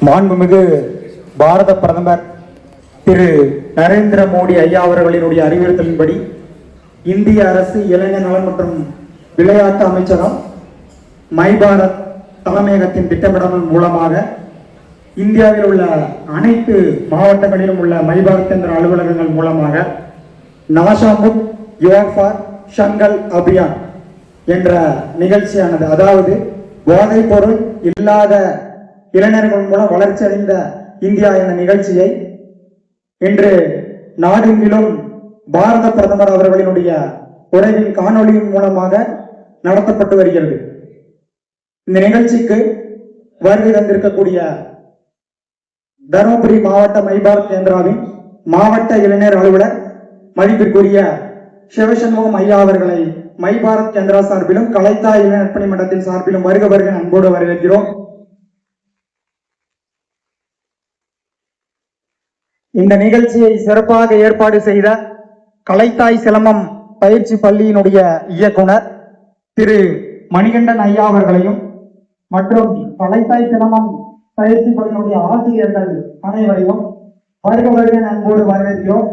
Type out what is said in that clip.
மாண்புமிகு பாரத பிரதமர் திரு நரேந்திர மோடி ஐயா அவர்களினுடைய அறிவுறுத்தலின்படி இந்திய அரசு இளைஞர் நலன் மற்றும் விளையாட்டு அமைச்சகம் மை பாரத் தலைமையகத்தின் திட்டமிடல் மூலமாக இந்தியாவில் உள்ள அனைத்து மாவட்டங்களிலும் உள்ள மை பாரத் என்ற அலுவலகங்கள் மூலமாக நாஷாமுத் யுவா ஃபார் ஷங்கல் அபியான் என்ற நிகழ்ச்சியானது, அதாவது போதைப் பொருள் இல்லாத இளைஞர்கள் மூலம் வளர்ச்சி அடைந்த இந்தியா என்ற நிகழ்ச்சியை இன்று நாடெங்கிலும் பாரத பிரதமர் அவர்களினுடைய உரையின் காணொலியின் மூலமாக நடத்தப்பட்டு வருகிறது. இந்த நிகழ்ச்சிக்கு வருகை தந்திருக்கக்கூடிய தருமபுரி மாவட்ட மை பாரத் கேந்திராவின் மாவட்ட இளைஞர் அலுவலர் மதிப்பிற்குரிய சிவசண்முகம் ஐயா அவர்களை மை பாரத் கேந்திரா சார்பிலும் கலைத்தாய் இளைஞர் பணி மன்றத்தின் சார்பிலும் வருக வருக அன்போடு வரவேற்கிறோம். இந்த நிகழ்ச்சியை சிறப்பாக ஏற்பாடு செய்த கலைத்தாய் சிலம்பம் பயிற்சி பள்ளியினுடைய இயக்குனர் திரு மணிகண்டன் ஐயா அவர்களையும் மற்றும் கலைத்தாய் சிலம்பம் பயிற்சி பள்ளியினுடைய ஆசிரியர்கள் அனைவரையும் வருக வருக அன்போடு வரவேற்கிறோம்.